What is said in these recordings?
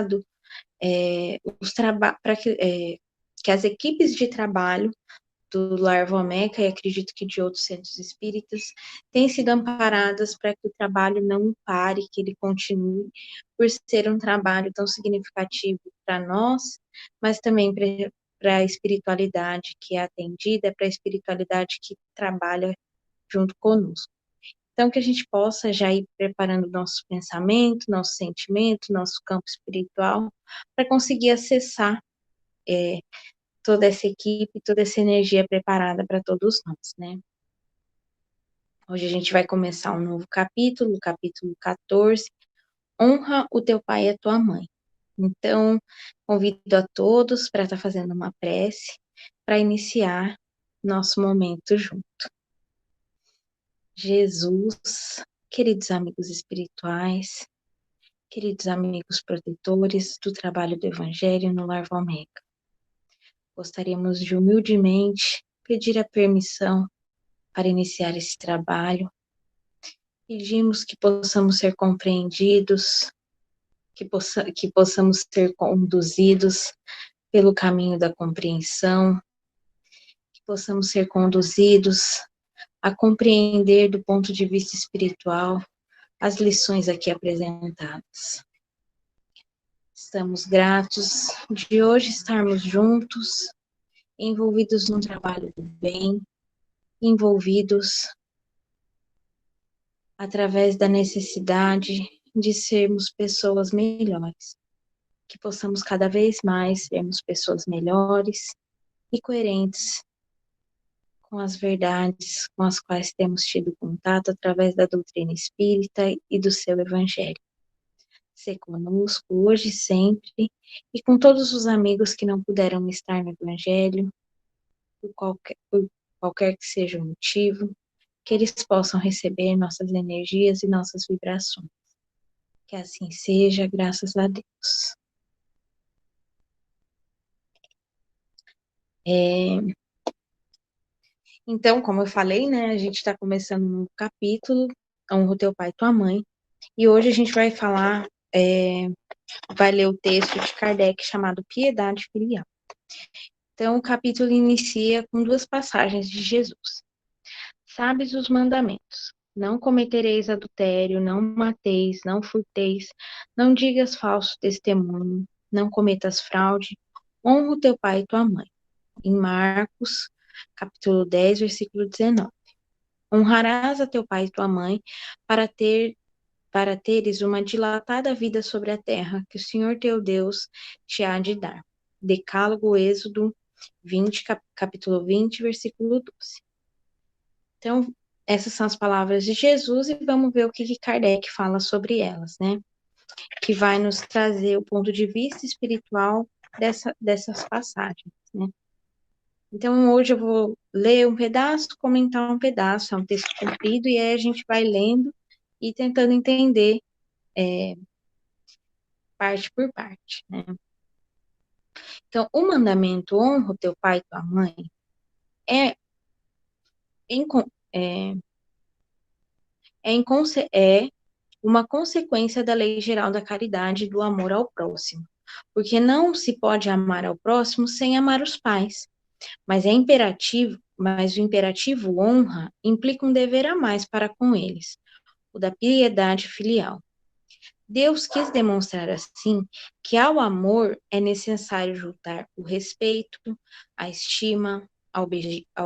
preparado para que as equipes de trabalho do Lar Vomeca, e acredito que de outros centros espíritas, têm sido amparadas para que o trabalho não pare, que ele continue, por ser um trabalho tão significativo para nós, mas também para a espiritualidade que é atendida, para a espiritualidade que trabalha junto conosco. Então, que a gente possa já ir preparando nosso pensamento, nosso sentimento, nosso campo espiritual, para conseguir acessar toda essa equipe, toda essa energia preparada para todos nós, né? Hoje a gente vai começar um novo capítulo, o capítulo 14, Honra o teu pai e a tua mãe. Então, convido a todos para estar fazendo uma prece, para iniciar nosso momento junto. Jesus, queridos amigos espirituais, queridos amigos protetores do trabalho do Evangelho no Lar Vomeca, gostaríamos de humildemente pedir a permissão para iniciar esse trabalho. Pedimos que possamos ser compreendidos, que possamos ser conduzidos pelo caminho da compreensão, que possamos ser conduzidos a compreender do ponto de vista espiritual as lições aqui apresentadas. Estamos gratos de hoje estarmos juntos, envolvidos num trabalho do bem, envolvidos através da necessidade de sermos pessoas melhores, que possamos cada vez mais sermos pessoas melhores e coerentes com as verdades com as quais temos tido contato através da doutrina espírita e do seu evangelho. Ser conosco hoje e sempre, e com todos os amigos que não puderam estar no evangelho, por qualquer que seja o motivo, que eles possam receber nossas energias e nossas vibrações. Que assim seja, graças a Deus. Então, como eu falei, né, a gente está começando um novo capítulo, Honra o teu pai e tua mãe, e hoje a gente vai falar, vai ler o texto de Kardec chamado Piedade Filial. Então, o capítulo inicia com duas passagens de Jesus. Sabes os mandamentos: não cometereis adultério, não mateis, não furteis, não digas falso testemunho, não cometas fraude, honra o teu pai e tua mãe. Em Marcos, capítulo 10, versículo 19. Honrarás a teu pai e tua mãe para teres uma dilatada vida sobre a terra que o Senhor teu Deus te há de dar. Decálogo, Êxodo 20, capítulo 20, versículo 12. Então, essas são as palavras de Jesus e vamos ver o que Kardec fala sobre elas, né? Que vai nos trazer o ponto de vista espiritual dessas passagens, né? Então, hoje eu vou ler um pedaço, comentar um pedaço, é um texto comprido, e aí a gente vai lendo e tentando entender parte por parte, né? Então, o mandamento honra o teu pai e tua mãe é, em, é, é uma consequência da lei geral da caridade e do amor ao próximo, porque não se pode amar ao próximo sem amar os pais, mas o imperativo honra implica um dever a mais para com eles, o da piedade filial. Deus quis demonstrar assim que ao amor é necessário juntar o respeito, a estima, a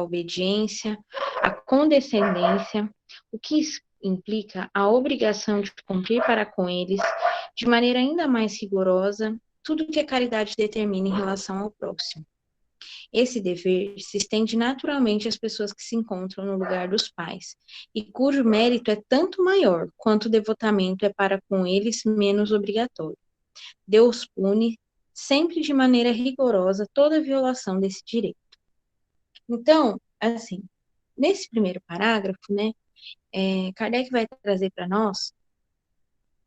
obediência, a condescendência, o que implica a obrigação de cumprir para com eles, de maneira ainda mais rigorosa, tudo que a caridade determina em relação ao próximo. Esse dever se estende naturalmente às pessoas que se encontram no lugar dos pais, e cujo mérito é tanto maior quanto o devotamento é para com eles menos obrigatório. Deus pune, sempre de maneira rigorosa, toda violação desse direito. Então, assim, nesse primeiro parágrafo, né, Kardec vai trazer para nós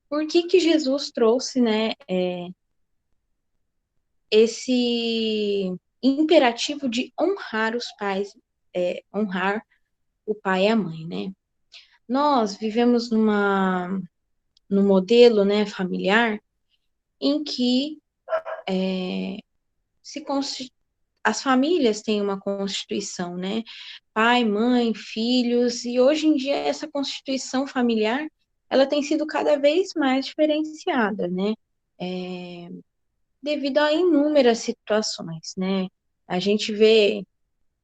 por que Jesus trouxe, né, esse imperativo de honrar os pais, honrar o pai e a mãe, né? Nós vivemos no modelo, né, familiar, em que as famílias têm uma constituição, né? Pai, mãe, filhos, e hoje em dia essa constituição familiar, ela tem sido cada vez mais diferenciada, né? Devido a inúmeras situações, né? A gente vê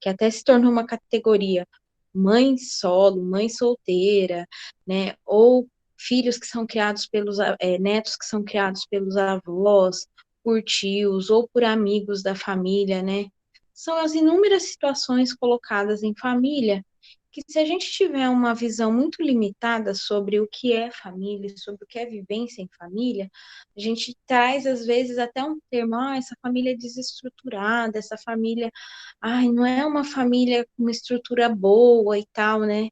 que até se tornou uma categoria mãe solo, mãe solteira, né? Ou filhos que são criados pelos netos que são criados pelos avós, por tios ou por amigos da família, né? São as inúmeras situações colocadas em família que se a gente tiver uma visão muito limitada sobre o que é família, sobre o que é vivência em família, a gente traz, às vezes, até um termo, essa família é desestruturada, essa família, não é uma família com uma estrutura boa e tal, né?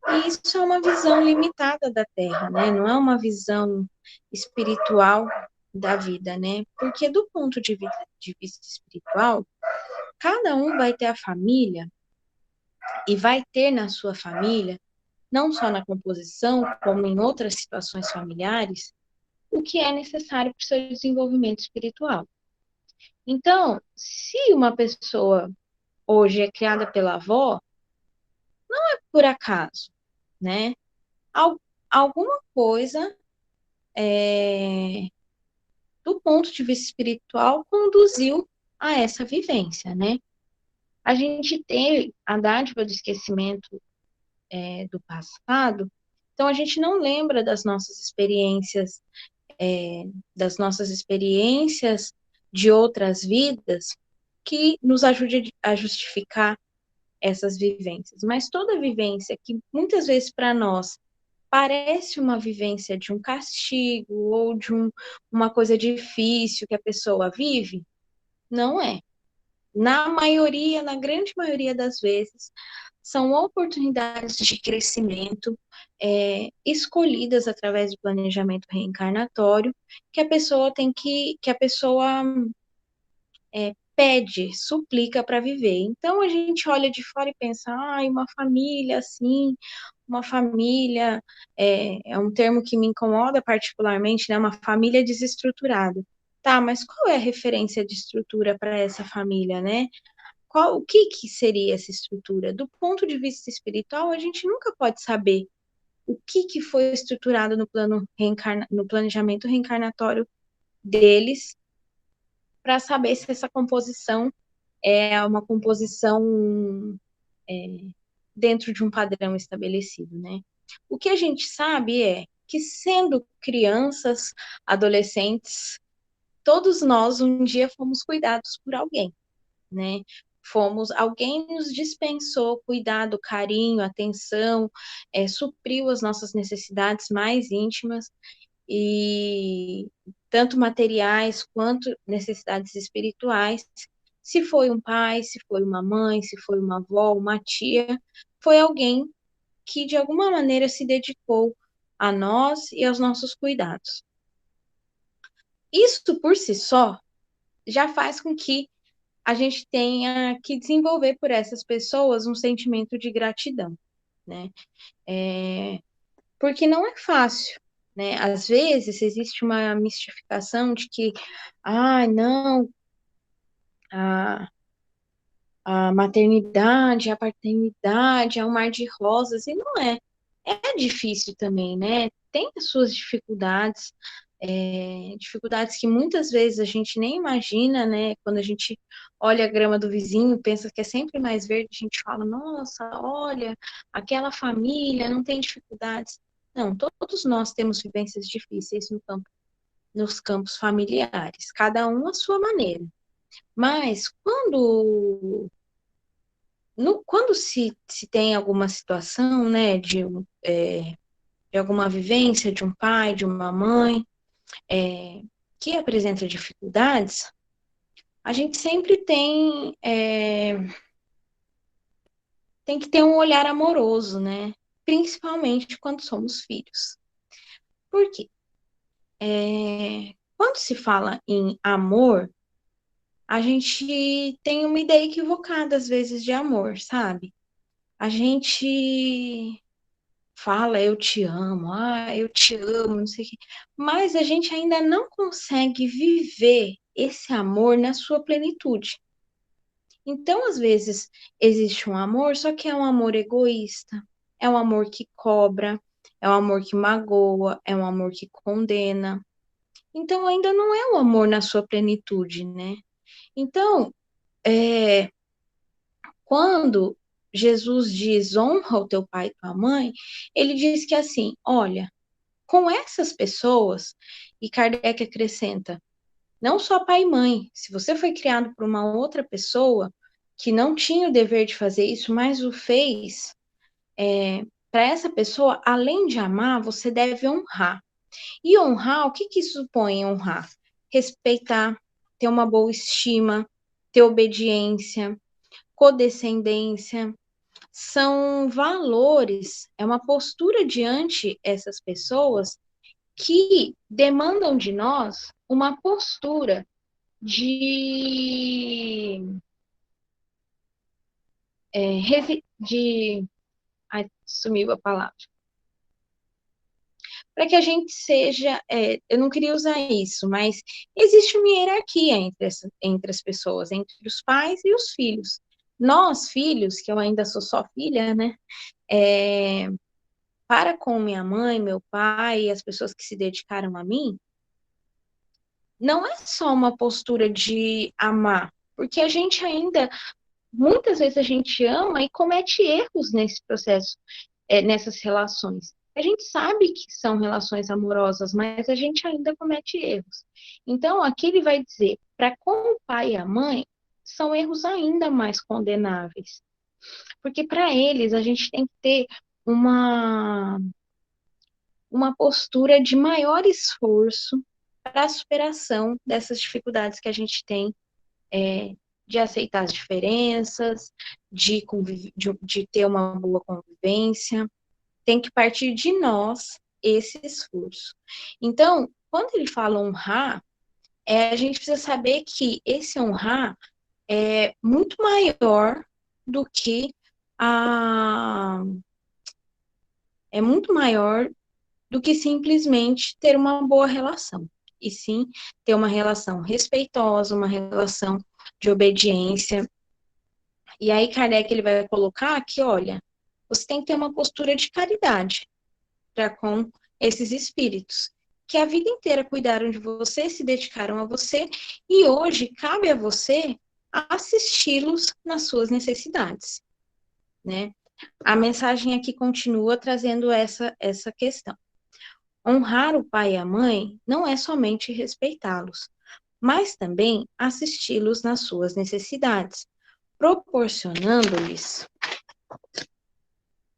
E isso é uma visão limitada da Terra, né? Não é uma visão espiritual da vida, né? Porque do ponto de vista espiritual, cada um vai ter a família e vai ter na sua família, não só na composição, como em outras situações familiares, o que é necessário para o seu desenvolvimento espiritual. Então, se uma pessoa hoje é criada pela avó, não é por acaso, né? Alguma coisa do ponto de vista espiritual conduziu a essa vivência, né? A gente tem a dádiva do esquecimento do passado, então a gente não lembra das nossas experiências de outras vidas que nos ajude a justificar essas vivências. Mas toda vivência que muitas vezes para nós parece uma vivência de um castigo ou de uma coisa difícil que a pessoa vive, não é. Na grande maioria das vezes, são oportunidades de crescimento escolhidas através do planejamento reencarnatório que a pessoa pede, suplica para viver. Então a gente olha de fora e pensa, uma família assim, uma família é um termo que me incomoda particularmente, né? Uma família desestruturada. Tá, mas qual é a referência de estrutura para essa família, né? O que seria essa estrutura? Do ponto de vista espiritual, a gente nunca pode saber o que foi estruturado no planejamento reencarnatório deles para saber se essa composição é uma composição dentro de um padrão estabelecido, né? O que a gente sabe é que, sendo crianças, adolescentes, todos nós um dia fomos cuidados por alguém, né? Alguém nos dispensou cuidado, carinho, atenção, supriu as nossas necessidades mais íntimas e tanto materiais quanto necessidades espirituais. Se foi um pai, se foi uma mãe, se foi uma avó, uma tia, foi alguém que de alguma maneira se dedicou a nós e aos nossos cuidados. Isso por si só já faz com que a gente tenha que desenvolver por essas pessoas um sentimento de gratidão, né? Porque não é fácil, né? Às vezes existe uma mistificação de que, não, a, a maternidade, a paternidade é um mar de rosas, e não é. É difícil também, né? Tem as suas dificuldades, dificuldades que muitas vezes a gente nem imagina, né? Quando a gente olha a grama do vizinho, pensa que é sempre mais verde, a gente fala, nossa, olha, aquela família não tem dificuldades. Não, todos nós temos vivências difíceis nos campos familiares, cada um à sua maneira. Mas quando se tem alguma situação, né, de alguma vivência de um pai, de uma mãe, que apresenta dificuldades, a gente sempre tem que ter um olhar amoroso, né? Principalmente quando somos filhos. Por quê? Quando se fala em amor, a gente tem uma ideia equivocada, às vezes, de amor, sabe? A gente fala eu te amo, não sei o quê, mas a gente ainda não consegue viver esse amor na sua plenitude. Então, às vezes, existe um amor, só que é um amor egoísta, é um amor que cobra, é um amor que magoa, é um amor que condena. Então, ainda não é o amor na sua plenitude, né? Então, quando Jesus diz honra o teu pai e tua mãe, ele diz que assim, olha, com essas pessoas, e Kardec acrescenta, não só pai e mãe, se você foi criado por uma outra pessoa que não tinha o dever de fazer isso, mas o fez, para essa pessoa, além de amar, você deve honrar. E honrar, o que que isso supõe honrar? Respeitar, ter uma boa estima, ter obediência, codescendência, são valores, é uma postura diante essas pessoas que demandam de nós uma postura de ai, sumiu a palavra, para que a gente seja, eu não queria usar isso, mas existe uma hierarquia entre as pessoas, entre os pais e os filhos. Nós, filhos, que eu ainda sou só filha, né, é, para com minha mãe, meu pai e as pessoas que se dedicaram a mim, não é só uma postura de amar, porque a gente ainda, muitas vezes a gente ama e comete erros nesse processo, nessas relações. A gente sabe que são relações amorosas, mas a gente ainda comete erros. Então, aqui ele vai dizer, para com o pai e a mãe, são erros ainda mais condenáveis. Porque para eles a gente tem que ter uma, uma postura de maior esforço para a superação dessas dificuldades que a gente tem, de aceitar as diferenças, de ter uma boa convivência. Tem que partir de nós esse esforço. Então, quando ele fala honrar, a gente precisa saber que esse honrar é muito maior do que a é muito maior do que simplesmente ter uma boa relação, e sim ter uma relação respeitosa, uma relação de obediência. E aí Kardec ele vai colocar que, olha, você tem que ter uma postura de caridade para com esses espíritos, que a vida inteira cuidaram de você, se dedicaram a você, e hoje cabe a você assisti-los nas suas necessidades, né? A mensagem aqui continua trazendo essa questão. Honrar o pai e a mãe não é somente respeitá-los, mas também assisti-los nas suas necessidades, proporcionando-lhes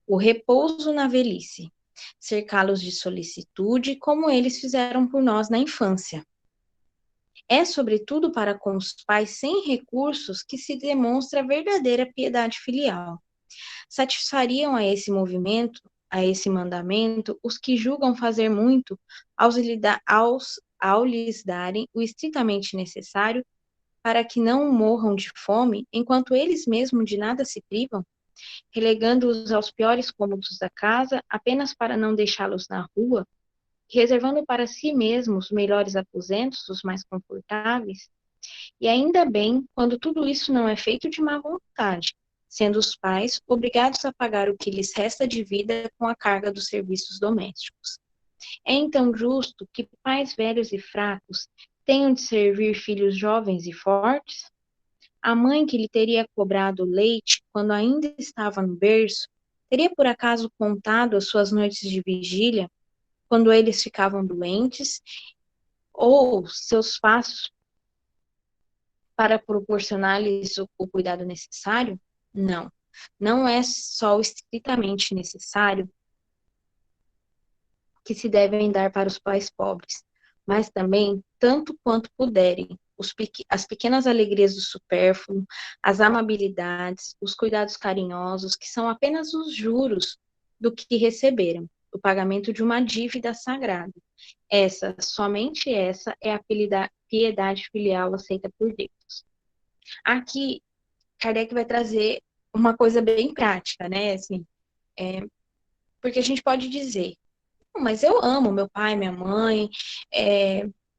o repouso na velhice, cercá-los de solicitude, como eles fizeram por nós na infância. É, sobretudo, para com os pais sem recursos que se demonstra a verdadeira piedade filial. Satisfariam a esse mandamento, os que julgam fazer muito ao lhes darem o estritamente necessário para que não morram de fome, enquanto eles mesmos de nada se privam, relegando-os aos piores cômodos da casa, apenas para não deixá-los na rua, reservando para si mesmos os melhores aposentos, os mais confortáveis, e ainda bem quando tudo isso não é feito de má vontade, sendo os pais obrigados a pagar o que lhes resta de vida com a carga dos serviços domésticos. É então justo que pais velhos e fracos tenham de servir filhos jovens e fortes? A mãe que lhe teria cobrado leite quando ainda estava no berço, teria por acaso contado as suas noites de vigília quando eles ficavam doentes, ou seus passos para proporcionar-lhes o cuidado necessário? Não. Não é só o estritamente necessário que se devem dar para os pais pobres, mas também tanto quanto puderem, as pequenas alegrias do supérfluo, as amabilidades, os cuidados carinhosos, que são apenas os juros do que receberam, o pagamento de uma dívida sagrada. Somente essa é a piedade filial aceita por Deus. Aqui, Kardec vai trazer uma coisa bem prática, né? Assim, Porque a gente pode dizer, mas eu amo meu pai, minha mãe,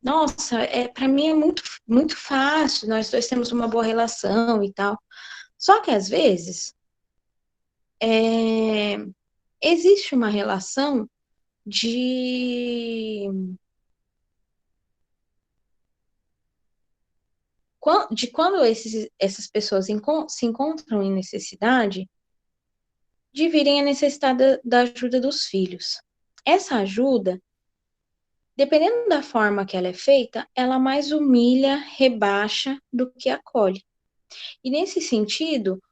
nossa, para mim é muito, muito fácil, nós dois temos uma boa relação e tal. Só que às vezes é, existe uma relação de, de quando essas pessoas se encontram em necessidade, de virem a necessitar da ajuda dos filhos. Essa ajuda, dependendo da forma que ela é feita, ela mais humilha, rebaixa do que acolhe. E nesse sentido,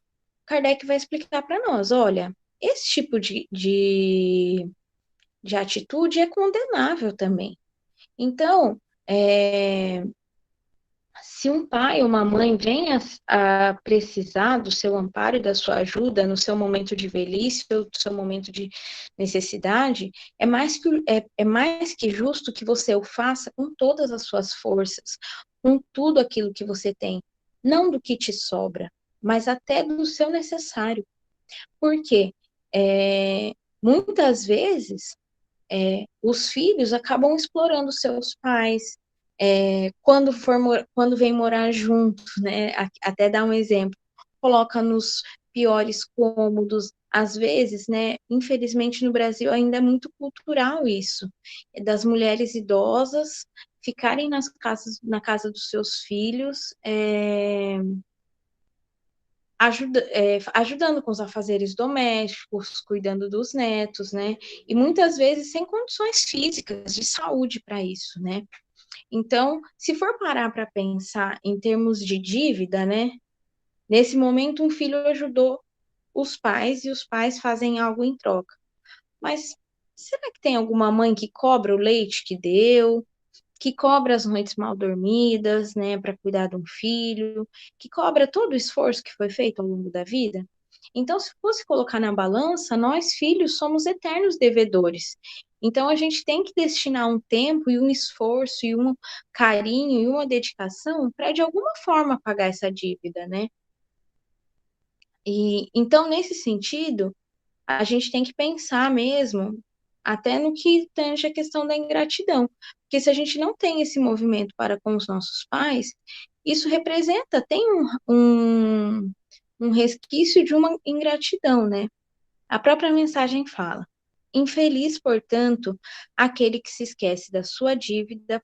Kardec vai explicar para nós, olha, esse tipo de atitude é condenável também. Então, se um pai ou uma mãe vem a precisar do seu amparo e da sua ajuda no seu momento de velhice ou do seu momento de necessidade, é mais que justo que você o faça com todas as suas forças, com tudo aquilo que você tem, não do que te sobra, mas até do seu necessário. Por quê? Muitas vezes os filhos acabam explorando seus pais, quando vem morar junto, né? Até dar um exemplo, coloca nos piores cômodos, às vezes, né? Infelizmente no Brasil ainda é muito cultural isso, das mulheres idosas ficarem na casa dos seus filhos, ajudando com os afazeres domésticos, cuidando dos netos, né? E muitas vezes sem condições físicas de saúde para isso, né? Então, se for parar para pensar em termos de dívida, né? Nesse momento, um filho ajudou os pais e os pais fazem algo em troca. Mas será que tem alguma mãe que cobra o leite que deu, que cobra as noites mal dormidas, né, para cuidar de um filho, que cobra todo o esforço que foi feito ao longo da vida? Então, se fosse colocar na balança, nós, filhos, somos eternos devedores. Então, a gente tem que destinar um tempo e um esforço e um carinho e uma dedicação para, de alguma forma, pagar essa dívida, né? E, então, nesse sentido, a gente tem que pensar mesmo, até no que tange a questão da ingratidão. Porque se a gente não tem esse movimento para com os nossos pais, isso representa, tem um resquício de uma ingratidão, né? A própria mensagem fala: infeliz, portanto, aquele que se esquece da sua dívida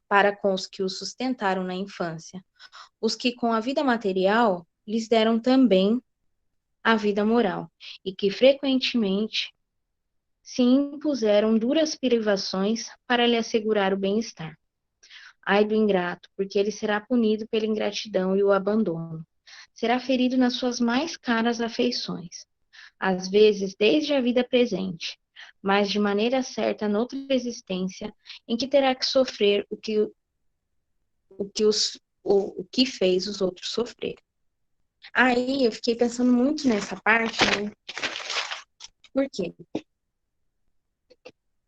para com os que o sustentaram na infância, os que com a vida material lhes deram também a vida moral, e que frequentemente se impuseram duras privações para lhe assegurar o bem-estar. Ai do ingrato, porque ele será punido pela ingratidão e o abandono. Será ferido nas suas mais caras afeições, às vezes desde a vida presente, mas de maneira certa noutra existência, em que terá que sofrer o que fez os outros sofrer. Aí eu fiquei pensando muito nessa parte, né? Por quê?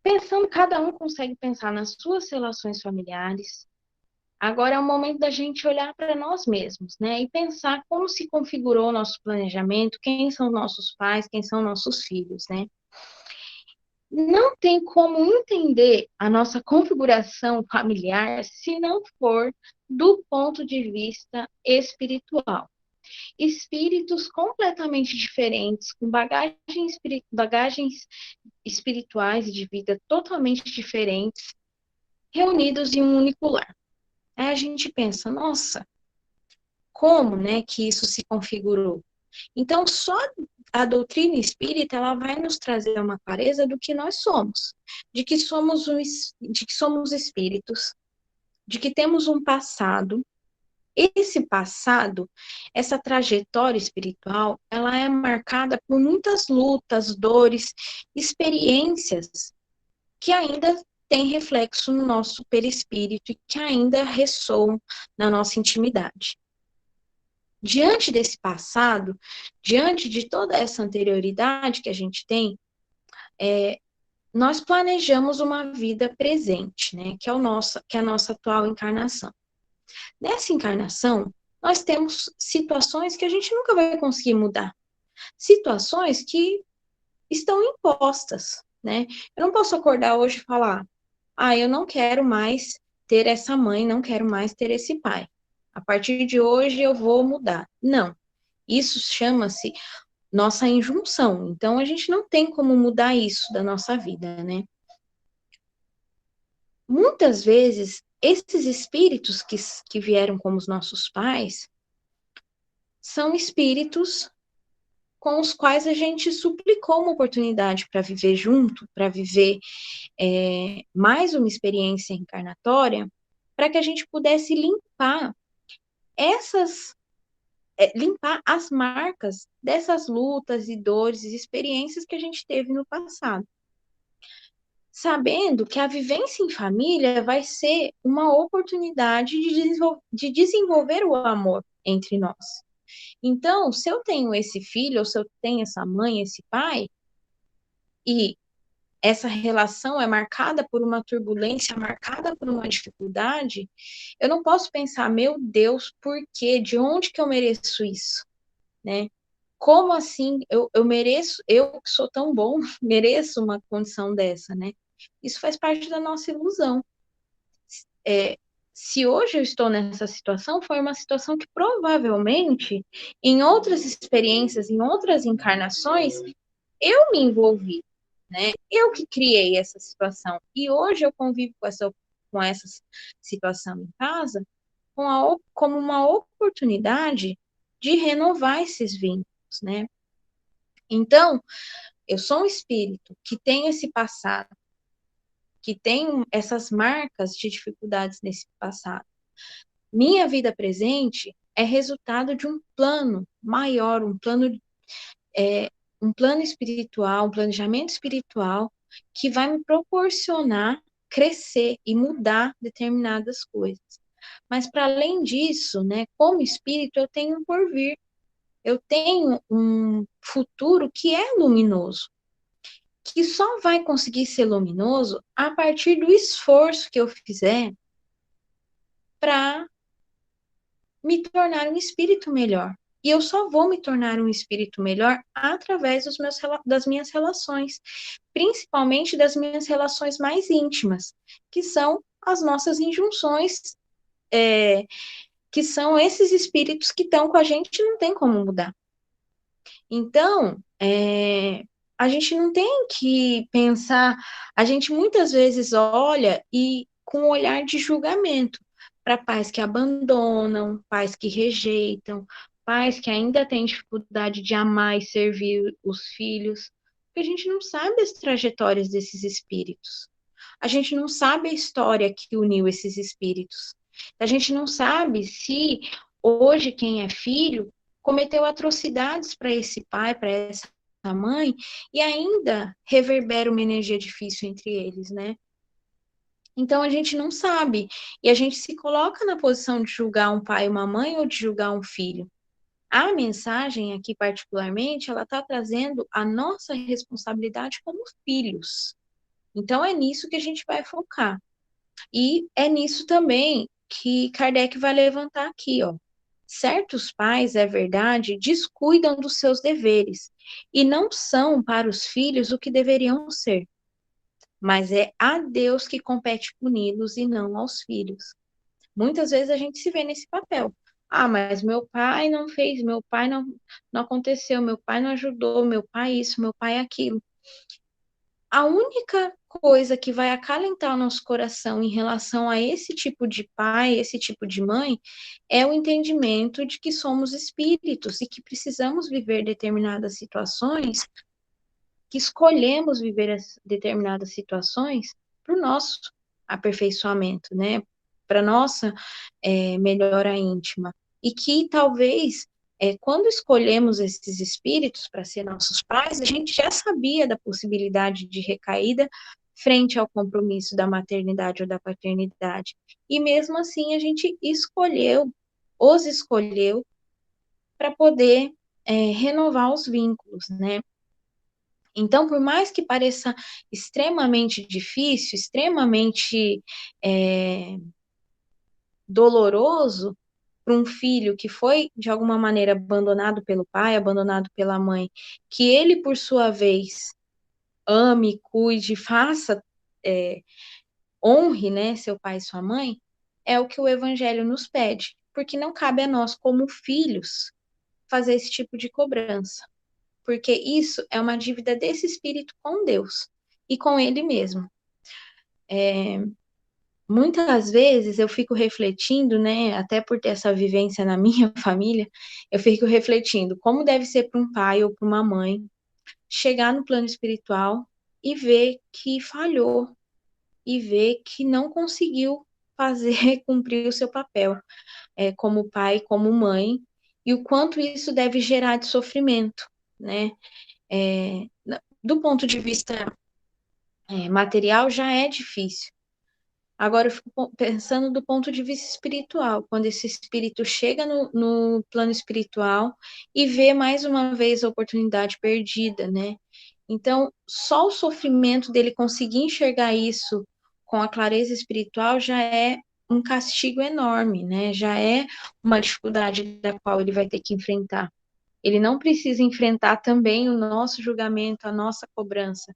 Pensando, cada um consegue pensar nas suas relações familiares. Agora é o momento da gente olhar para nós mesmos, né? E pensar como se configurou o nosso planejamento, quem são nossos pais, quem são nossos filhos, né? Não tem como entender a nossa configuração familiar se não for do ponto de vista espiritual. Espíritos completamente diferentes, com bagagens espirituais e de vida totalmente diferentes, reunidos em um único lar. Aí a gente pensa, nossa, como, né, que isso se configurou? Então, só a doutrina espírita, ela vai nos trazer uma clareza do que nós somos, de que somos espíritos, de que temos um passado. Esse passado, essa trajetória espiritual, ela é marcada por muitas lutas, dores, experiências que ainda têm reflexo no nosso perispírito e que ainda ressoam na nossa intimidade. Diante desse passado, diante de toda essa anterioridade que a gente tem, nós planejamos uma vida presente, né, que é a nossa atual encarnação. Nessa encarnação, nós temos situações que a gente nunca vai conseguir mudar. Situações que estão impostas, né? Eu não posso acordar hoje e falar, eu não quero mais ter essa mãe, não quero mais ter esse pai. A partir de hoje eu vou mudar. Não, isso chama-se nossa injunção. Então a gente não tem como mudar isso da nossa vida, né? Muitas vezes, esses espíritos que vieram como os nossos pais são espíritos com os quais a gente suplicou uma oportunidade para viver junto, para viver mais uma experiência encarnatória, para que a gente pudesse limpar as marcas dessas lutas e dores e experiências que a gente teve no passado. Sabendo que a vivência em família vai ser uma oportunidade de desenvolver o amor entre nós. Então, se eu tenho esse filho, ou se eu tenho essa mãe, esse pai, e essa relação é marcada por uma turbulência, marcada por uma dificuldade, eu não posso pensar, meu Deus, por quê? De onde que eu mereço isso? Né? Como assim eu mereço, eu que sou tão bom, mereço uma condição dessa, né? Isso faz parte da nossa ilusão. Se hoje eu estou nessa situação, foi uma situação que provavelmente, em outras experiências, em outras encarnações, eu me envolvi, né? Eu que criei essa situação. E hoje eu convivo com essa situação em casa como uma oportunidade de renovar esses vínculos, né? Então, eu sou um espírito que tem esse passado, que tem essas marcas de dificuldades nesse passado. Minha vida presente é resultado de um plano maior, um plano espiritual, um planejamento espiritual que vai me proporcionar crescer e mudar determinadas coisas. Mas para além disso, né, como espírito, eu tenho um porvir, eu tenho um futuro que é luminoso, que só vai conseguir ser luminoso a partir do esforço que eu fizer para me tornar um espírito melhor. E eu só vou me tornar um espírito melhor através das minhas relações, principalmente das minhas relações mais íntimas, que são as nossas injunções, que são esses espíritos que estão com a gente e não tem como mudar. Então, a gente não tem que pensar, a gente muitas vezes olha e com um olhar de julgamento para pais que abandonam, pais que rejeitam, pais que ainda têm dificuldade de amar e servir os filhos, porque a gente não sabe as trajetórias desses espíritos. A gente não sabe a história que uniu esses espíritos. A gente não sabe se hoje quem é filho cometeu atrocidades para esse pai, para essa mãe, e ainda reverbera uma energia difícil entre eles, né? Então a gente não sabe, e a gente se coloca na posição de julgar um pai e uma mãe ou de julgar um filho. A mensagem aqui, particularmente, ela está trazendo a nossa responsabilidade como filhos. Então é nisso que a gente vai focar. E é nisso também que Kardec vai levantar aqui, ó. Certos pais, é verdade, descuidam dos seus deveres e não são para os filhos o que deveriam ser, mas é a Deus que compete puni-los e não aos filhos. Muitas vezes a gente se vê nesse papel. Mas meu pai não fez, meu pai não aconteceu, meu pai não ajudou, meu pai isso, meu pai aquilo. A única coisa que vai acalentar o nosso coração em relação a esse tipo de pai, esse tipo de mãe, é o entendimento de que somos espíritos e que precisamos viver determinadas situações, que escolhemos viver determinadas situações para o nosso aperfeiçoamento, né? Para nossa melhora íntima. E que talvez quando escolhemos esses espíritos para ser nossos pais, a gente já sabia da possibilidade de recaída frente ao compromisso da maternidade ou da paternidade. E mesmo assim a gente os escolheu para poder renovar os vínculos, né? Então, por mais que pareça extremamente difícil, extremamente doloroso, para um filho que foi, de alguma maneira, abandonado pelo pai, abandonado pela mãe, que ele, por sua vez, ame, cuide, faça, honre, né, seu pai e sua mãe, é o que o evangelho nos pede, porque não cabe a nós, como filhos, fazer esse tipo de cobrança, porque isso é uma dívida desse espírito com Deus e com ele mesmo. Muitas vezes eu fico refletindo, né, até por ter essa vivência na minha família, eu fico refletindo como deve ser para um pai ou para uma mãe chegar no plano espiritual e ver que falhou, e ver que não conseguiu fazer cumprir o seu papel, como pai, como mãe, e o quanto isso deve gerar de sofrimento, né? Do ponto de vista material já é difícil. Agora eu fico pensando do ponto de vista espiritual, quando esse espírito chega no plano espiritual e vê mais uma vez a oportunidade perdida, né? Então, só o sofrimento dele conseguir enxergar isso com a clareza espiritual já é um castigo enorme, né? Já é uma dificuldade da qual ele vai ter que enfrentar. Ele não precisa enfrentar também o nosso julgamento, a nossa cobrança,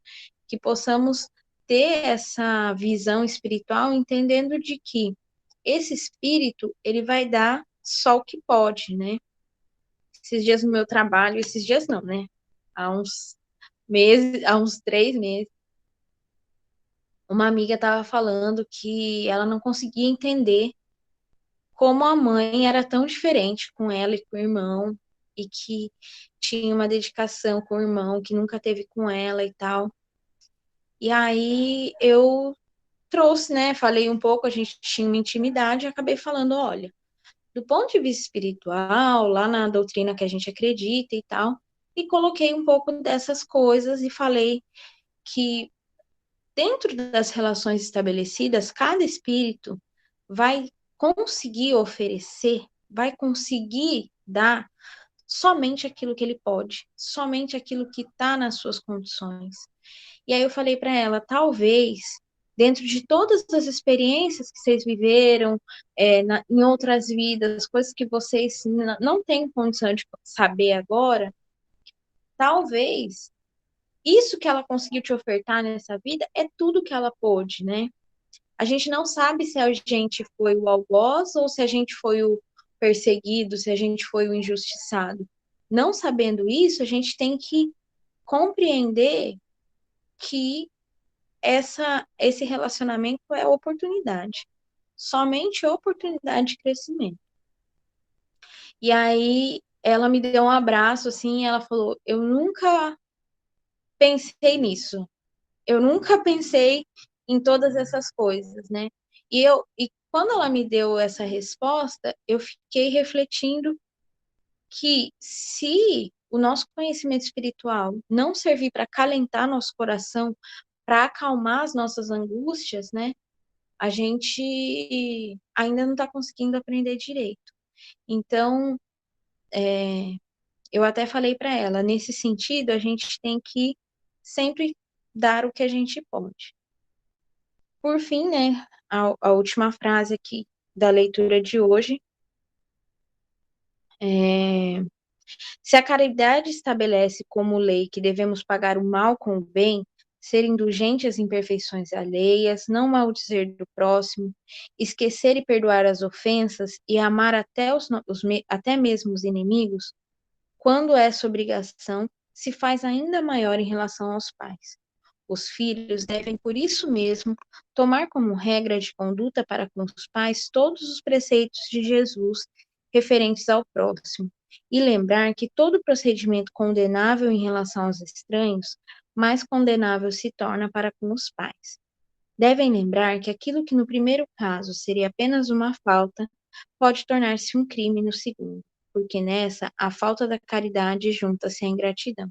que possamos ter essa visão espiritual, entendendo de que esse espírito, ele vai dar só o que pode, né? Esses dias no meu trabalho, esses dias não, né? Há uns meses, há uns 3 meses, uma amiga estava falando que ela não conseguia entender como a mãe era tão diferente com ela e com o irmão, e que tinha uma dedicação com o irmão que nunca teve com ela e tal. E aí eu trouxe, né? Falei um pouco, a gente tinha uma intimidade, e acabei falando, olha, do ponto de vista espiritual, lá na doutrina que a gente acredita e tal, e coloquei um pouco dessas coisas e falei que dentro das relações estabelecidas, cada espírito vai conseguir oferecer, vai conseguir dar somente aquilo que ele pode, somente aquilo que está nas suas condições. E aí eu falei para ela, talvez, dentro de todas as experiências que vocês viveram, em outras vidas, coisas que vocês não têm condição de saber agora, talvez isso que ela conseguiu te ofertar nessa vida é tudo que ela pôde, né? A gente não sabe se a gente foi o algoz ou se a gente foi o perseguido, se a gente foi o injustiçado. Não sabendo isso, a gente tem que compreender que esse relacionamento é oportunidade. Somente oportunidade de crescimento. E aí ela me deu um abraço assim, e ela falou: "Eu nunca pensei nisso. Eu nunca pensei em todas essas coisas, né?" E quando ela me deu essa resposta, eu fiquei refletindo que se o nosso conhecimento espiritual não servir para acalentar nosso coração, para acalmar as nossas angústias, né? A gente ainda não está conseguindo aprender direito. Então, eu até falei para ela, nesse sentido, a gente tem que sempre dar o que a gente pode. Por fim, né, a última frase aqui da leitura de hoje é: se a caridade estabelece como lei que devemos pagar o mal com o bem, ser indulgente às imperfeições alheias, não maldizer do próximo, esquecer e perdoar as ofensas e amar até mesmo os inimigos, quando essa obrigação se faz ainda maior em relação aos pais. Os filhos devem, por isso mesmo, tomar como regra de conduta para com os pais todos os preceitos de Jesus referentes ao próximo, e lembrar que todo procedimento condenável em relação aos estranhos, mais condenável se torna para com os pais. Devem lembrar que aquilo que no primeiro caso seria apenas uma falta, pode tornar-se um crime no segundo, porque nessa a falta da caridade junta-se à ingratidão.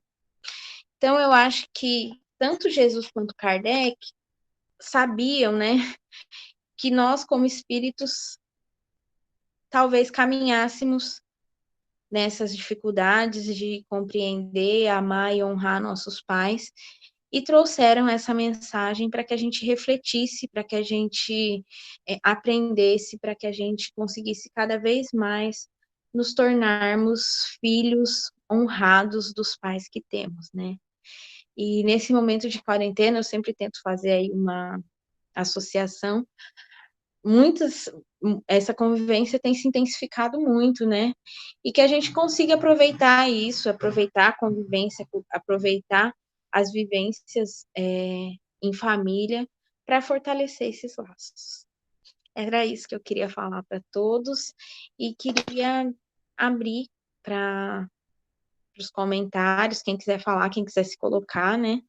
Então eu acho que tanto Jesus quanto Kardec sabiam, né, que nós como espíritos talvez caminhássemos nessas dificuldades de compreender, amar e honrar nossos pais, e trouxeram essa mensagem para que a gente refletisse, para que a gente aprendesse, para que a gente conseguisse cada vez mais nos tornarmos filhos honrados dos pais que temos, né? E nesse momento de quarentena, eu sempre tento fazer aí uma associação. Essa convivência tem se intensificado muito, né? E que a gente consiga aproveitar isso, aproveitar a convivência, aproveitar as vivências em família para fortalecer esses laços. Era isso que eu queria falar para todos e queria abrir para os comentários, quem quiser falar, quem quiser se colocar, né?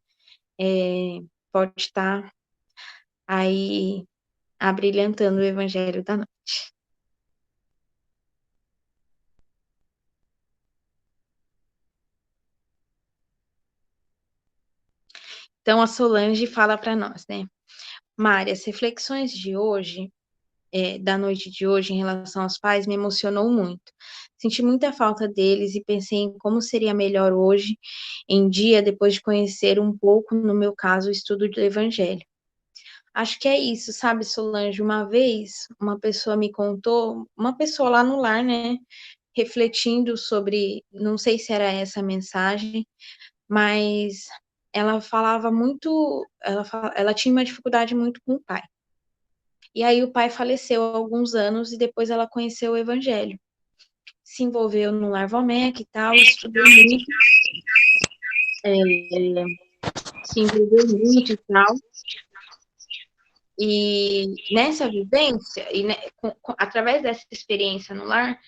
Pode estar aí abrilhantando o Evangelho da Noite. Então, a Solange fala para nós, né? Mari, as reflexões de hoje, da noite de hoje, em relação aos pais, me emocionou muito. Senti muita falta deles e pensei em como seria melhor hoje em dia, depois de conhecer um pouco, no meu caso, o estudo do Evangelho. Acho que é isso, sabe, Solange? Uma vez, uma pessoa me contou, uma pessoa lá no lar, né, refletindo sobre, não sei se era essa a mensagem, mas ela falava muito, ela tinha uma dificuldade muito com o pai. E aí o pai faleceu há alguns anos e depois ela conheceu o Evangelho. Se envolveu no Lar Valmec e tal, estudou muito, é, se envolveu muito e tal. E nessa vivência, através dessa experiência no lar,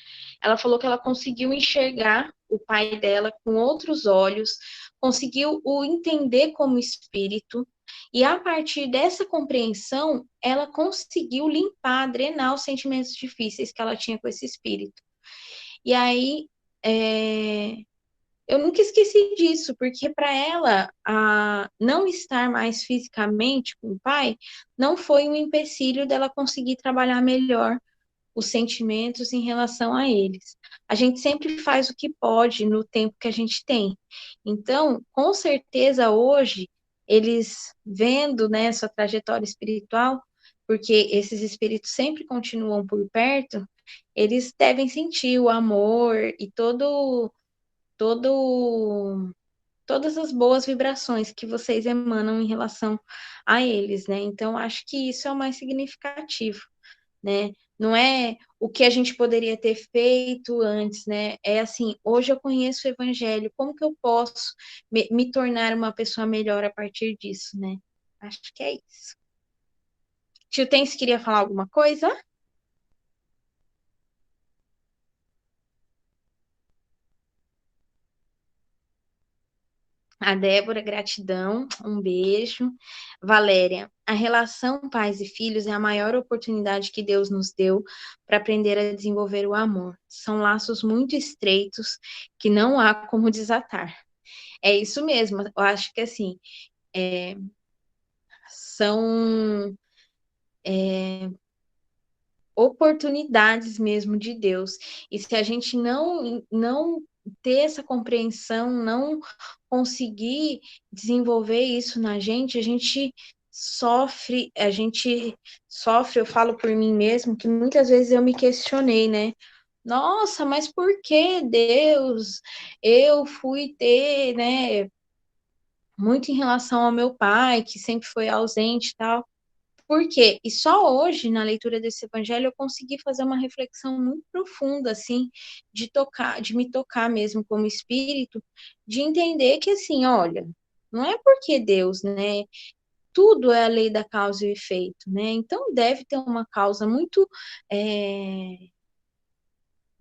ela falou que ela conseguiu enxergar o pai dela com outros olhos, conseguiu o entender como espírito, e a partir dessa compreensão, ela conseguiu limpar, drenar os sentimentos difíceis que ela tinha com esse espírito. E aí, eu nunca esqueci disso, porque para ela, não estar mais fisicamente com o pai não foi um empecilho dela conseguir trabalhar melhor os sentimentos em relação a eles. A gente sempre faz o que pode no tempo que a gente tem. Então, com certeza, hoje, eles vendo, né, sua trajetória espiritual, porque esses espíritos sempre continuam por perto, eles devem sentir o amor e todo todas as boas vibrações que vocês emanam em relação a eles, né? Então, acho que isso é o mais significativo, né? Não é o que a gente poderia ter feito antes, né? É assim, hoje eu conheço o Evangelho, como que eu posso me tornar uma pessoa melhor a partir disso, né? Acho que é isso. Tio Tens queria falar alguma coisa? A Débora, gratidão, um beijo. Valéria, a relação pais e filhos é a maior oportunidade que Deus nos deu para aprender a desenvolver o amor. São laços muito estreitos que não há como desatar. É isso mesmo, eu acho que assim, são oportunidades mesmo de Deus. E se a gente não ter essa compreensão, não conseguir desenvolver isso na gente, a gente sofre, eu falo por mim mesmo, que muitas vezes eu me questionei, né? Nossa, mas por que Deus? Eu fui ter, né, muito em relação ao meu pai, que sempre foi ausente e tal. Por quê? E só hoje, na leitura desse evangelho, eu consegui fazer uma reflexão muito profunda, assim, de me tocar mesmo como espírito, de entender que, assim, olha, não é porque Deus, né? Tudo é a lei da causa e efeito, né? Então deve ter uma causa muito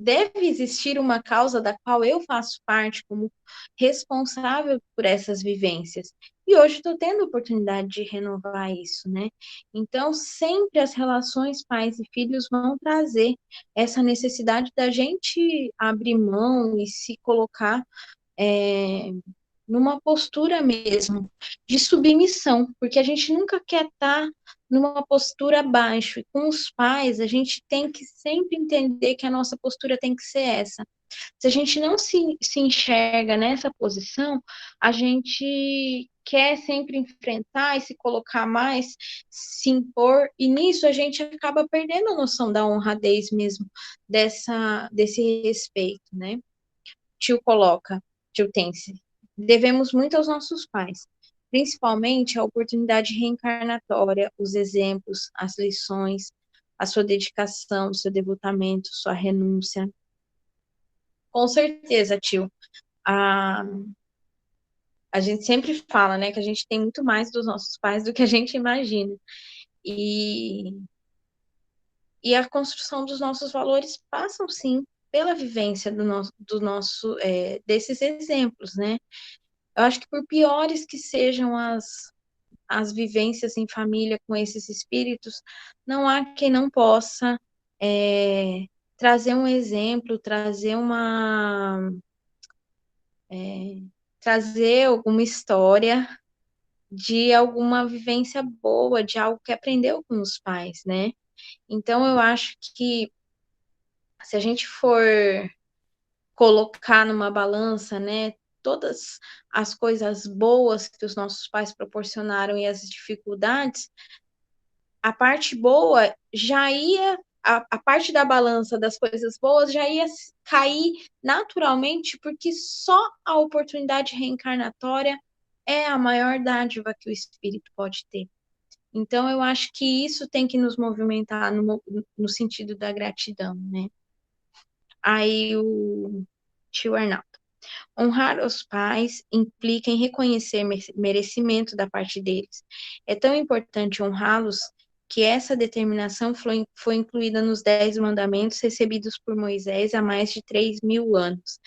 deve existir uma causa da qual eu faço parte como responsável por essas vivências. E hoje estou tendo a oportunidade de renovar isso, né? Então, sempre as relações pais e filhos vão trazer essa necessidade da gente abrir mão e se colocar numa postura mesmo de submissão, porque a gente nunca quer estar numa postura abaixo. E com os pais, a gente tem que sempre entender que a nossa postura tem que ser essa. Se a gente não se enxerga nessa posição, a gente quer sempre enfrentar e se colocar mais, se impor, e nisso a gente acaba perdendo a noção da honradez mesmo, desse respeito, né? Tio Tense, devemos muito aos nossos pais, principalmente a oportunidade reencarnatória, os exemplos, as lições, a sua dedicação, seu devotamento, sua renúncia. Com certeza, tio. A, a gente sempre fala, né, que a gente tem muito mais dos nossos pais do que a gente imagina. E, e a construção dos nossos valores passam, sim, pela vivência desses exemplos, né? Eu acho que por piores que sejam as vivências em família com esses espíritos, não há quem não possa trazer um exemplo, trazer alguma história de alguma vivência boa, de algo que aprendeu com os pais, né? Então, eu acho que se a gente for colocar numa balança, né, todas as coisas boas que os nossos pais proporcionaram e as dificuldades, a parte boa já ia, a parte da balança das coisas boas já ia cair naturalmente, porque só a oportunidade reencarnatória é a maior dádiva que o espírito pode ter. Então, eu acho que isso tem que nos movimentar no sentido da gratidão, né? Aí o tio Arnaldo. Honrar os pais implica em reconhecer merecimento da parte deles. É tão importante honrá-los que essa determinação foi incluída nos 10 mandamentos recebidos por Moisés há mais de 3.000 anos.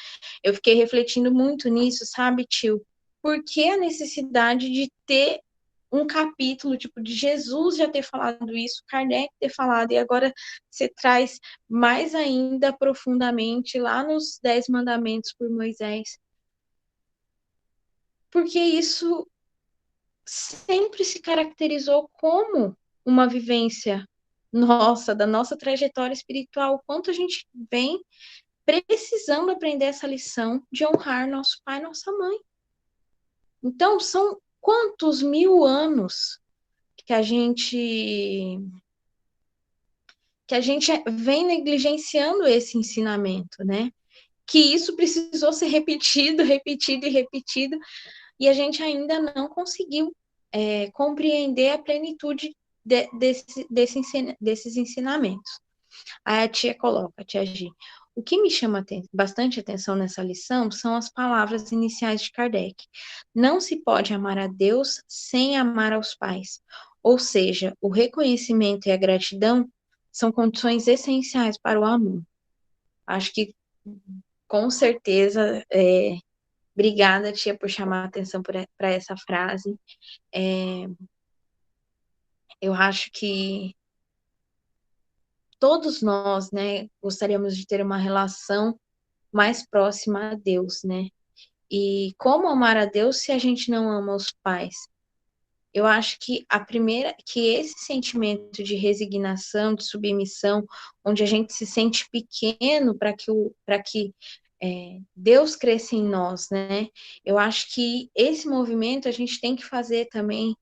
Eu fiquei refletindo muito nisso, sabe, tio? Por que a necessidade de ter um capítulo, tipo, de Jesus já ter falado isso, Kardec ter falado, e agora você traz mais ainda profundamente lá nos 10 mandamentos por Moisés, porque isso sempre se caracterizou como uma vivência nossa, da nossa trajetória espiritual, o quanto a gente vem precisando aprender essa lição de honrar nosso pai e nossa mãe. Então, são quantos 1.000 anos que a gente vem negligenciando esse ensinamento, né? Que isso precisou ser repetido, repetido e repetido, e a gente ainda não conseguiu compreender a plenitude desses ensinamentos. Aí a tia coloca, a tia G. O que me chama bastante atenção nessa lição são as palavras iniciais de Kardec. Não se pode amar a Deus sem amar aos pais. Ou seja, o reconhecimento e a gratidão são condições essenciais para o amor. Acho que, com certeza, obrigada, tia, por chamar a atenção para essa frase. Eu acho que todos nós, né, gostaríamos de ter uma relação mais próxima a Deus, né? E como amar a Deus se a gente não ama os pais? Eu acho que que esse sentimento de resignação, de submissão, onde a gente se sente pequeno para que Deus cresça em nós, né? Eu acho que esse movimento a gente tem que fazer também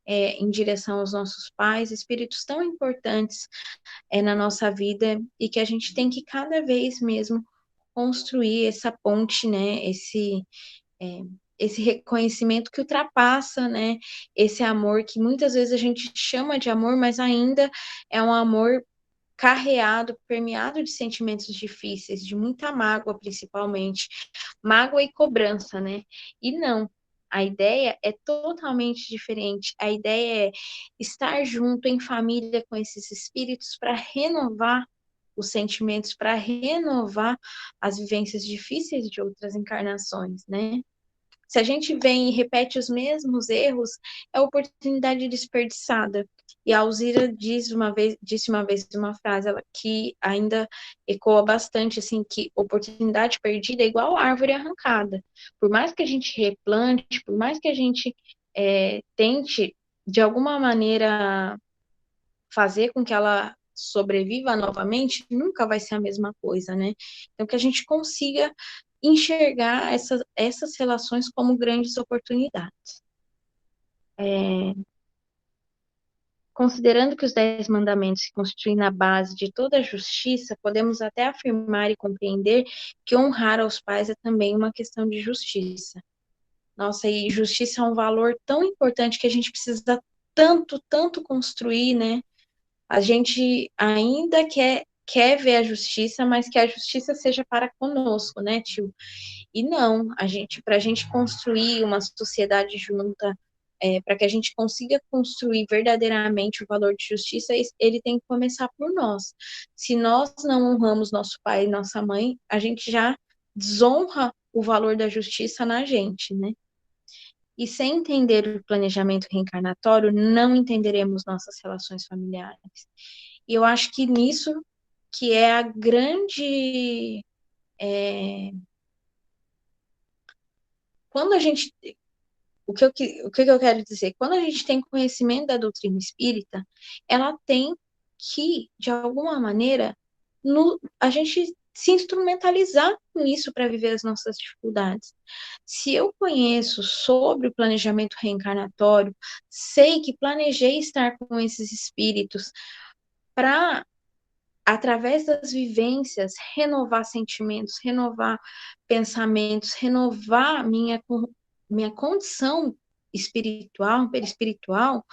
em direção aos nossos pais, espíritos tão importantes na nossa vida e que a gente tem que cada vez mesmo construir essa ponte, né? Esse reconhecimento que ultrapassa, né, esse amor que muitas vezes a gente chama de amor, mas ainda é um amor carreado, permeado de sentimentos difíceis, de muita mágoa, principalmente, mágoa e cobrança, né? E não, a ideia é totalmente diferente. A ideia é estar junto em família com esses espíritos para renovar os sentimentos, para renovar as vivências difíceis de outras encarnações, né? Se a gente vem e repete os mesmos erros, é oportunidade desperdiçada. E a Alzira disse uma vez uma frase que ainda ecoa bastante, assim, que oportunidade perdida é igual árvore arrancada. Por mais que a gente replante, por mais que a gente tente, de alguma maneira, fazer com que ela sobreviva novamente, nunca vai ser a mesma coisa, né? Então, que a gente consiga enxergar essas relações como grandes oportunidades. Considerando que os 10 mandamentos se constituem na base de toda a justiça, podemos até afirmar e compreender que honrar aos pais é também uma questão de justiça. Nossa, e justiça é um valor tão importante que a gente precisa tanto construir, né? A gente ainda quer ver a justiça, mas que a justiça seja para conosco, né, tio? E não, para a gente construir uma sociedade junta, para que a gente consiga construir verdadeiramente o valor de justiça, ele tem que começar por nós. Se nós não honramos nosso pai e nossa mãe, a gente já desonra o valor da justiça na gente, né? E sem entender o planejamento reencarnatório, não entenderemos nossas relações familiares. E eu acho que nisso que é a grande. Quando a gente. O que eu quero dizer? Quando a gente tem conhecimento da doutrina espírita, ela tem que, de alguma maneira, a gente se instrumentalizar com isso para viver as nossas dificuldades. Se eu conheço sobre o planejamento reencarnatório, sei que planejei estar com esses espíritos para, através das vivências, renovar sentimentos, renovar pensamentos, renovar minha condição espiritual, perispiritual,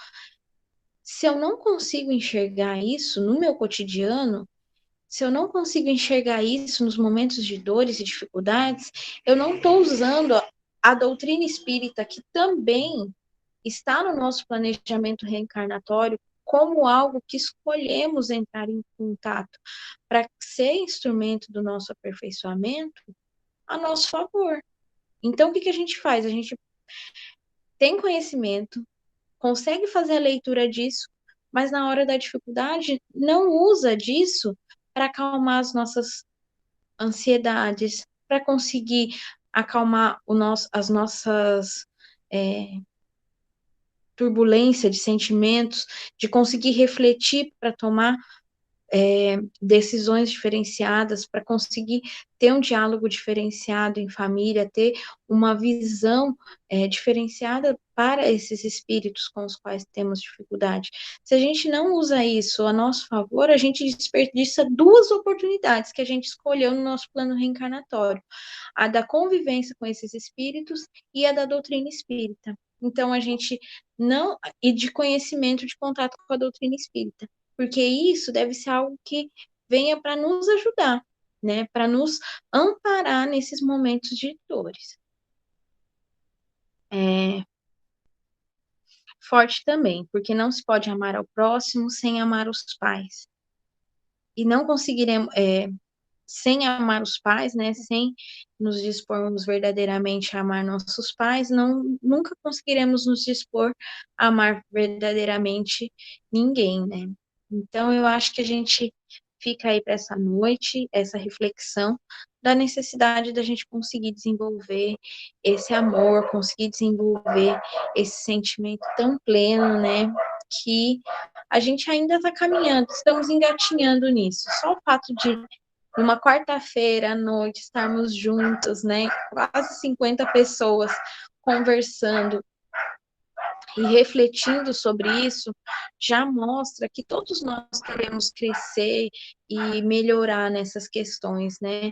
se eu não consigo enxergar isso no meu cotidiano, se eu não consigo enxergar isso nos momentos de dores e dificuldades, eu não estou usando a doutrina espírita, que também está no nosso planejamento reencarnatório, como algo que escolhemos entrar em contato para ser instrumento do nosso aperfeiçoamento a nosso favor. Então, o que a gente faz? A gente tem conhecimento, consegue fazer a leitura disso, mas na hora da dificuldade não usa disso para acalmar as nossas ansiedades, para conseguir acalmar as nossas turbulência de sentimentos, de conseguir refletir para tomar decisões diferenciadas, para conseguir ter um diálogo diferenciado em família, ter uma visão diferenciada para esses espíritos com os quais temos dificuldade. Se a gente não usa isso a nosso favor, a gente desperdiça duas oportunidades que a gente escolheu no nosso plano reencarnatório: a da convivência com esses espíritos e a da doutrina espírita. Então, a gente não. E de conhecimento, de contato com a doutrina espírita. Porque isso deve ser algo que venha para nos ajudar, né? Para nos amparar nesses momentos de dores. Forte também, porque não se pode amar ao próximo sem amar os pais. E não conseguiremos, sem amar os pais, né, sem nos dispormos verdadeiramente a amar nossos pais, nunca conseguiremos nos dispor a amar verdadeiramente ninguém, né? Então, eu acho que a gente fica aí para essa noite, essa reflexão da necessidade da gente conseguir desenvolver esse amor, conseguir desenvolver esse sentimento tão pleno, né? Que a gente ainda está caminhando, estamos engatinhando nisso. Só o fato de uma quarta-feira à noite estarmos juntos, né? Quase 50 pessoas conversando e refletindo sobre isso, já mostra que todos nós queremos crescer e melhorar nessas questões, né?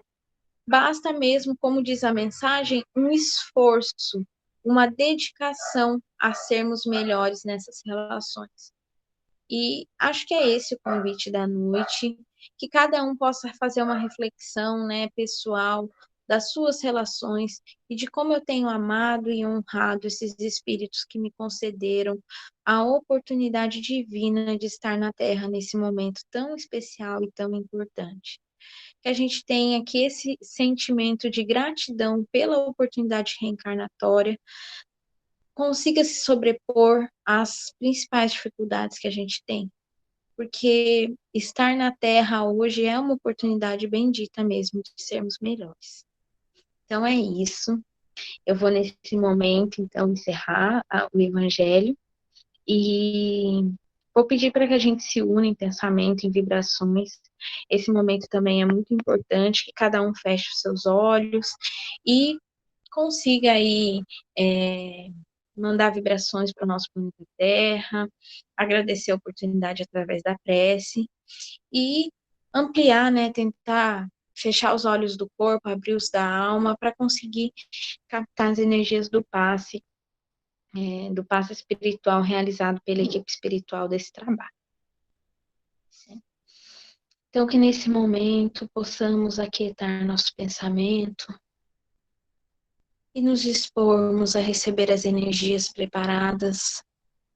Basta mesmo, como diz a mensagem, um esforço, uma dedicação a sermos melhores nessas relações. E acho que é esse o convite da noite, que cada um possa fazer uma reflexão, né, pessoal, das suas relações e de como eu tenho amado e honrado esses espíritos que me concederam a oportunidade divina de estar na Terra nesse momento tão especial e tão importante. Que a gente tenha aqui esse sentimento de gratidão pela oportunidade reencarnatória, consiga se sobrepor às principais dificuldades que a gente tem, porque estar na Terra hoje é uma oportunidade bendita mesmo de sermos melhores. Então é isso. Eu vou nesse momento, então, encerrar o Evangelho e vou pedir para que a gente se una em pensamento, em vibrações. Esse momento também é muito importante, que cada um feche os seus olhos e consiga aí mandar vibrações para o nosso planeta Terra, agradecer a oportunidade através da prece e ampliar, né, tentar fechar os olhos do corpo, abrir os da alma para conseguir captar as energias do passe espiritual realizado pela equipe espiritual desse trabalho. Então, que nesse momento possamos aquietar nosso pensamento e nos dispormos a receber as energias preparadas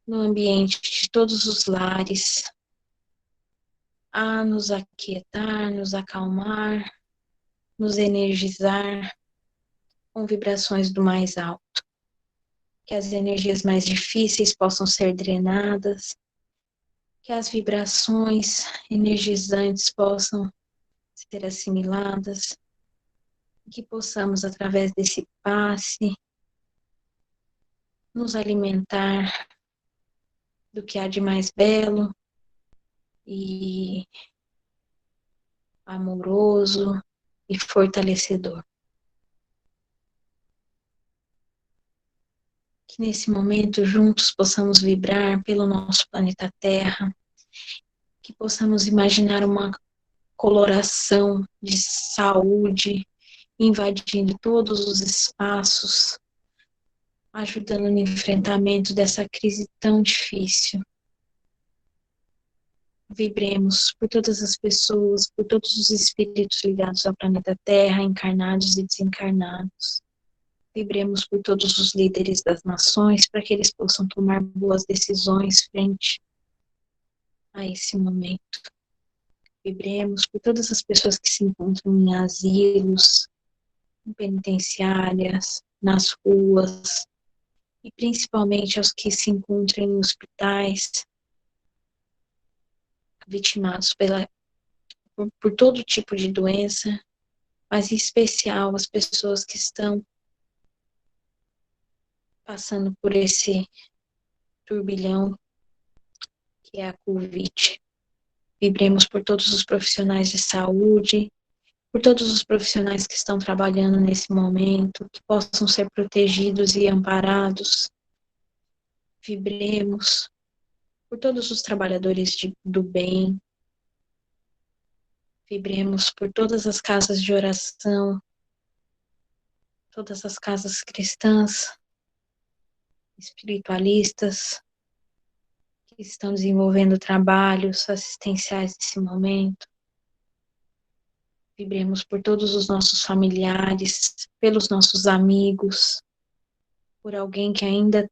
no ambiente de todos os lares, a nos aquietar, nos acalmar, nos energizar com vibrações do mais alto. Que as energias mais difíceis possam ser drenadas, que as vibrações energizantes possam ser assimiladas, que possamos, através desse passe, nos alimentar do que há de mais belo e amoroso e fortalecedor. Que nesse momento juntos possamos vibrar pelo nosso planeta Terra, que possamos imaginar uma coloração de saúde invadindo todos os espaços, ajudando no enfrentamento dessa crise tão difícil. Vibremos por todas as pessoas, por todos os espíritos ligados ao planeta Terra, encarnados e desencarnados. Vibremos por todos os líderes das nações, para que eles possam tomar boas decisões frente a esse momento. Vibremos por todas as pessoas que se encontram em asilos, em penitenciárias, nas ruas, e principalmente aos que se encontram em hospitais, vitimados por todo tipo de doença, mas em especial as pessoas que estão passando por esse turbilhão que é a Covid. Vibremos por todos os profissionais de saúde, por todos os profissionais que estão trabalhando nesse momento, que possam ser protegidos e amparados. Vibremos por todos os trabalhadores do bem. Vibremos por todas as casas de oração, todas as casas cristãs, espiritualistas, que estão desenvolvendo trabalhos assistenciais nesse momento. Vibremos por todos os nossos familiares, pelos nossos amigos, por alguém que ainda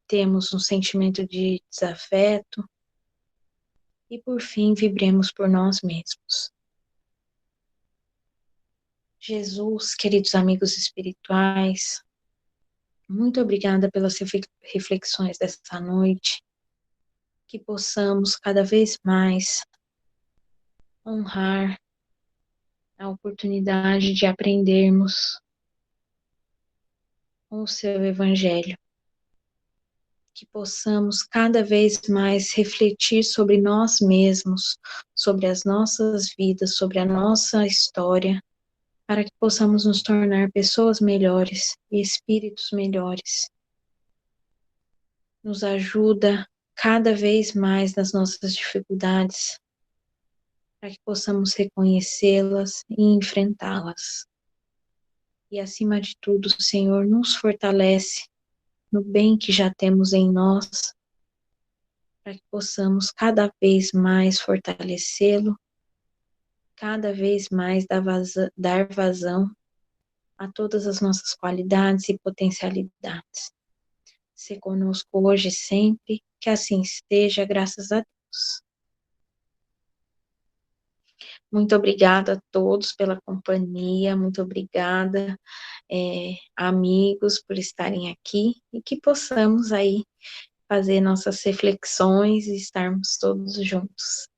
temos um sentimento de desafeto. E por fim, vibremos por nós mesmos. Jesus, queridos amigos espirituais, muito obrigada pelas reflexões dessa noite. Que possamos cada vez mais honrar a oportunidade de aprendermos com o seu Evangelho. Que possamos cada vez mais refletir sobre nós mesmos, sobre as nossas vidas, sobre a nossa história, para que possamos nos tornar pessoas melhores e espíritos melhores. Nos ajuda cada vez mais nas nossas dificuldades, para que possamos reconhecê-las e enfrentá-las. E, acima de tudo, o Senhor nos fortalece no bem que já temos em nós, para que possamos cada vez mais fortalecê-lo, cada vez mais dar vazão a todas as nossas qualidades e potencialidades. Se conosco hoje e sempre, que assim esteja, graças a Deus. Muito obrigada a todos pela companhia, muito obrigada, amigos, por estarem aqui, e que possamos aí fazer nossas reflexões e estarmos todos juntos.